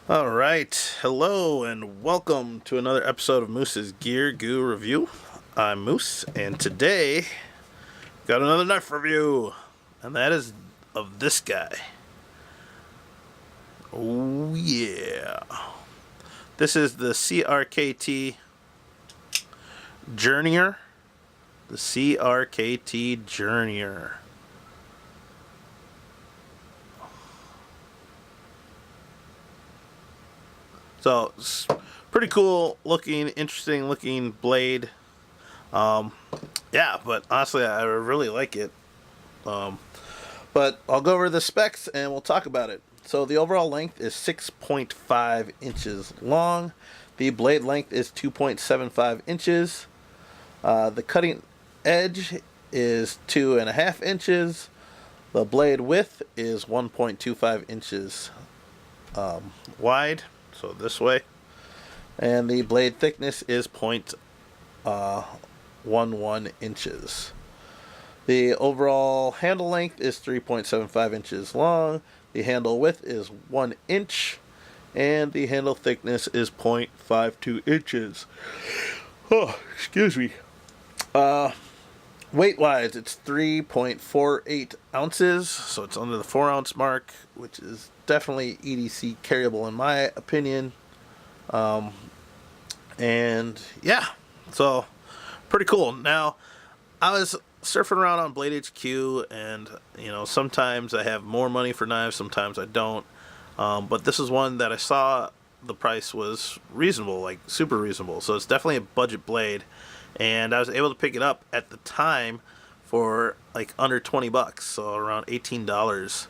All right, hello and welcome to another episode of Moose's Gear Goo Review. I'm Moose, and today got another knife review, and that is of this guy. Oh yeah, this is the CRKT Journeyer. The CRKT Journeyer. So, it's pretty cool looking, interesting looking blade. Yeah, but honestly, I really like it. But I'll go over the specs and we'll talk about it. So, the overall length is 6.5 inches long. The blade length is 2.75 inches. The cutting edge is 2.5 inches. The blade width is 1.25 inches wide, so this way. And the blade thickness is 0.11 inches. The overall handle length is 3.75 inches long. The handle width is 1 inch. And the handle thickness is 0.52 inches. Oh, excuse me. Weight-wise, it's 3.48 ounces, so it's under the 4-ounce mark, which is definitely EDC carryable in my opinion. And yeah, so pretty cool. Now, I was surfing around on Blade HQ, and sometimes I have more money for knives, sometimes I don't. But this is one that I saw the price was reasonable, like super reasonable. So it's definitely a budget blade, and I was able to pick it up at the time for like under 20 bucks, so around $18.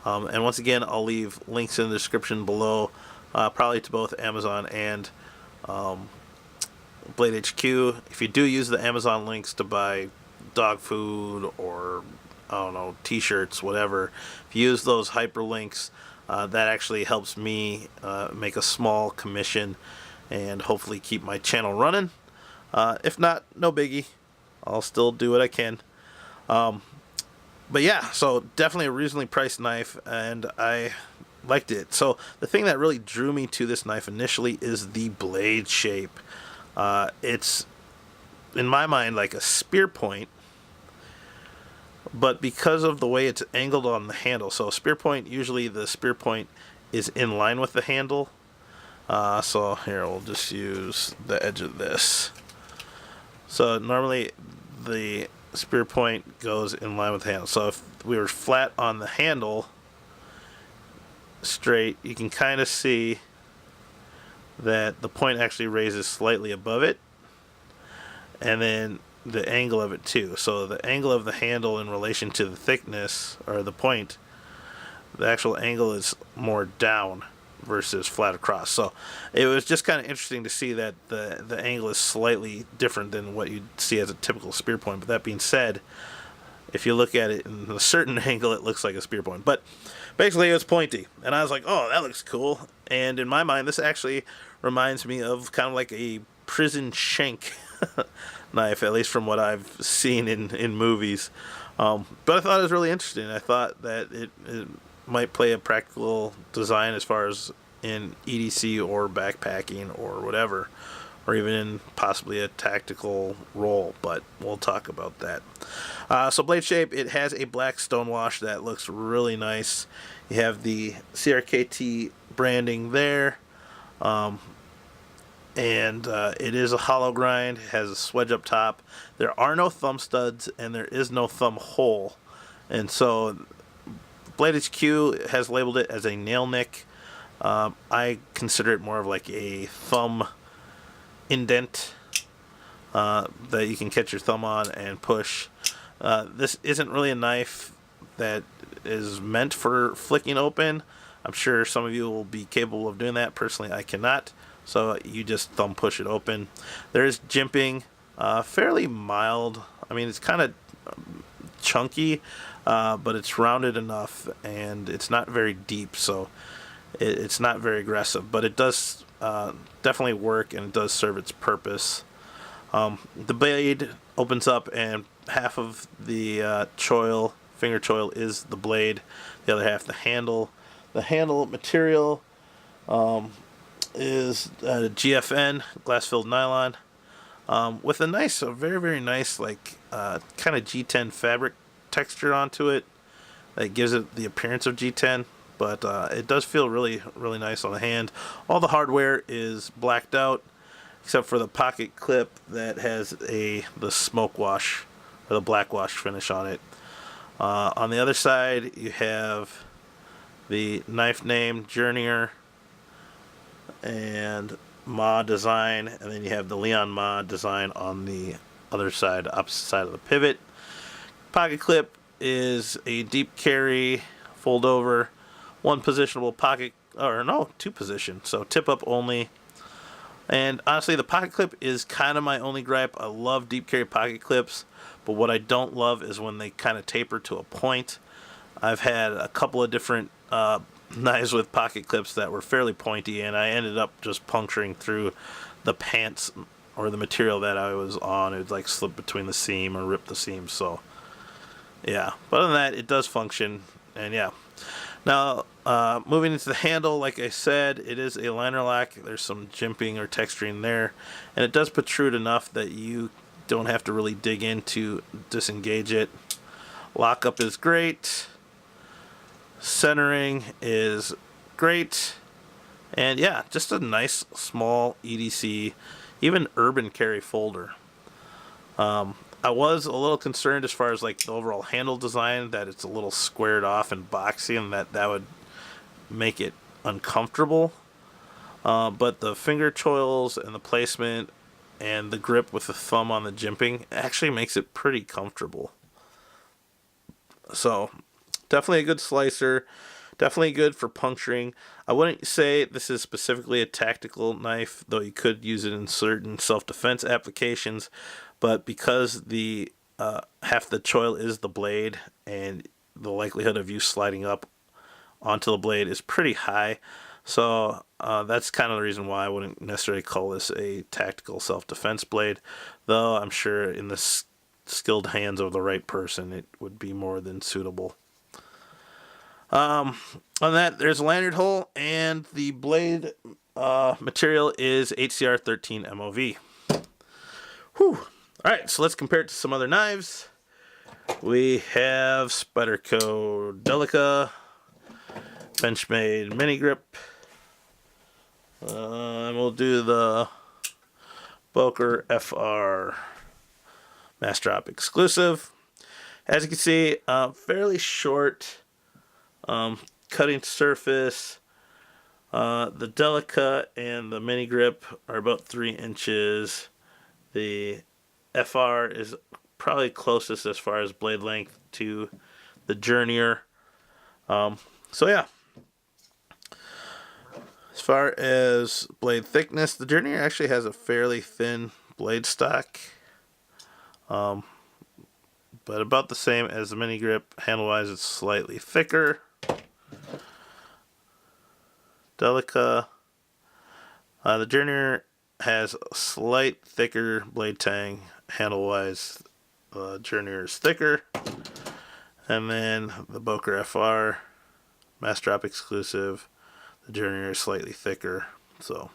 And once again, I'll leave links in the description below, probably to both Amazon and Blade HQ. If you do use the Amazon links to buy dog food or I don't know, t-shirts, whatever, if you use those hyperlinks, that actually helps me make a small commission and hopefully keep my channel running. If not, no biggie. I'll still do what I can. But yeah, so definitely a reasonably priced knife, and I liked it. So the thing that really drew me to this knife initially is the blade shape. It's, in my mind, like a spear point, but because of the way it's angled on the handle. So spear point, usually the spear point is in line with the handle. So here, we'll just use the edge of this. So normally the spear point goes in line with the handle. So if we were flat on the handle, straight, you can kind of see that the point actually raises slightly above it, and then the angle of it too. So the angle of the handle in relation to the thickness, or the point, the actual angle is more down versus flat across. So it was just kind of interesting to see that the angle is slightly different than what you'd see as a typical spear point. But that being said, if you look at it in a certain angle, it looks like a spear point. But basically it was pointy, and I was like, oh, that looks cool. And in my mind, this actually reminds me of kind of like a prison shank knife, at least from what I've seen in movies. But I thought it was really interesting. I thought that it might play a practical design as far as in EDC or backpacking or whatever, or even in possibly a tactical role, but we'll talk about that. So blade shape, it has a black stonewash that looks really nice. You have the CRKT branding there, and it is a hollow grind. It has a swedge up top. There are no thumb studs, and there is no thumb hole, and so Blade HQ has labeled it as a nail nick. I consider it more of like a thumb indent that you can catch your thumb on and push. This isn't really a knife that is meant for flicking open. I'm sure some of you will be capable of doing that. Personally, I cannot. So you just thumb push it open. There is jimping, fairly mild. I mean, it's kind of chunky, but it's rounded enough, and it's not very deep, so it's not very aggressive. But it does definitely work, and it does serve its purpose. The blade opens up, and half of the finger choil is the blade, the other half the handle. The handle material is GFN, glass-filled nylon, with a nice, a very, very nice, like, kind of G10 fabric texture onto it that gives it the appearance of G10, but it does feel really, really nice on the hand. All the hardware is blacked out, except for the pocket clip that has the smoke wash, or the black wash finish on it. On the other side, you have the knife name Journeyer and Ma design, and then you have the Leon Ma design on the other side, opposite side of the pivot. Pocket clip is a deep carry, fold over, one positionable pocket, or no, two position, so tip up only. And honestly, the pocket clip is kind of my only gripe. I love deep carry pocket clips, but what I don't love is when they kind of taper to a point. I've had a couple of different knives with pocket clips that were fairly pointy, and I ended up just puncturing through the pants or the material that I was on. It would like slip between the seam or rip the seam. So yeah, but other than that, it does function. And yeah, now moving into the handle, like I said, it is a liner lock. There's some jimping or texturing there, and it does protrude enough that you don't have to really dig in to disengage it. Lockup is great. Centering is great. And yeah, just a nice small EDC, even urban carry folder. I was a little concerned as far as like the overall handle design, that it's a little squared off and boxy, and that would make it uncomfortable. But the finger choils and the placement and the grip with the thumb on the jimping actually makes it pretty comfortable. So definitely a good slicer, definitely good for puncturing. I wouldn't say this is specifically a tactical knife, though you could use it in certain self-defense applications. But because the half the choil is the blade, and the likelihood of you sliding up onto the blade is pretty high, so that's kind of the reason why I wouldn't necessarily call this a tactical self-defense blade, though I'm sure in the skilled hands of the right person it would be more than suitable. On that, there's a lanyard hole, and the blade material is HCR 13 MOV. Whew. Alright, so let's compare it to some other knives. We have Spyderco Delica, Benchmade Mini Grip, and we'll do the Boker FR Mass Drop exclusive. As you can see, fairly short cutting surface. The Delica and the Mini Grip are about 3 inches. The FR is probably closest as far as blade length to the Journeyer. So yeah. As far as blade thickness, the Journeyer actually has a fairly thin blade stock. But about the same as the Mini Grip. Handle-wise, it's slightly thicker. Delica. The Journeyer has a slight thicker blade tang. Handle-wise, the Journeyer is thicker. And then the Boker FR, Mass Drop exclusive, the Journeyer is slightly thicker. So,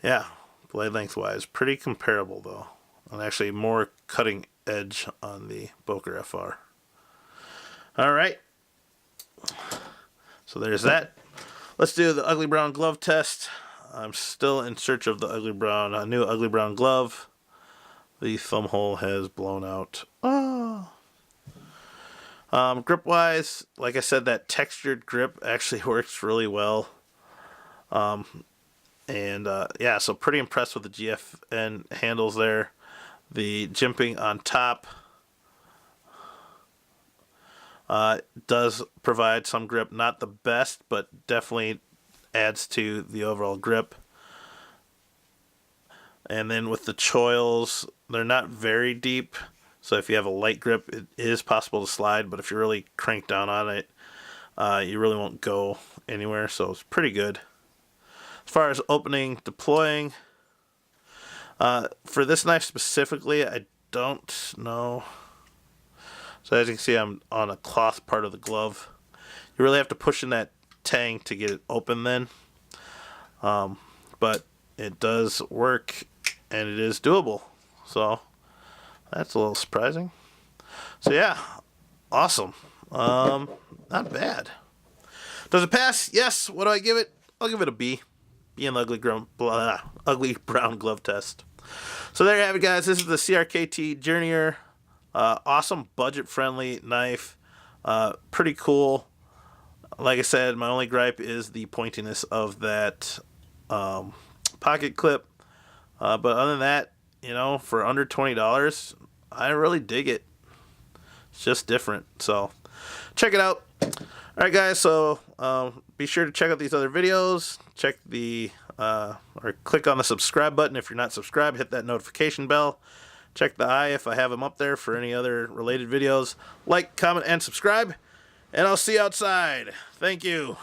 yeah, blade length-wise, pretty comparable though. And actually more cutting edge on the Boker FR. Alright. So there's that. Let's do the ugly brown glove test. I'm still in search of the ugly brown, new ugly brown glove. The thumb hole has blown out. Oh. Grip wise, like I said, that textured grip actually works really well. Yeah, so pretty impressed with the GFN handles there. The jimping on top does provide some grip. Not the best, but definitely adds to the overall grip. And then with the choils, they're not very deep, so if you have a light grip, it is possible to slide, but if you're really cranked down on it, you really won't go anywhere, so it's pretty good. As far as opening, deploying, for this knife specifically, I don't know. So as you can see, I'm on a cloth part of the glove. You really have to push in that tang to get it open then. But it does work and it is doable. So that's a little surprising. So yeah, awesome. Not bad. Does it pass? Yes. What do I give it? I'll give it a B. B in the ugly brown glove test. So there you have it, guys. This is the CRKT Journeyer. Awesome budget-friendly knife. Pretty cool. Like I said, my only gripe is the pointiness of that pocket clip. But other than that, you know, for under $20, I really dig it. It's just different. So check it out. All right, guys. So be sure to check out these other videos. Check the or click on the subscribe button if you're not subscribed. Hit that notification bell. Check the eye if I have them up there for any other related videos. Like, comment, and subscribe. And I'll see you outside. Thank you.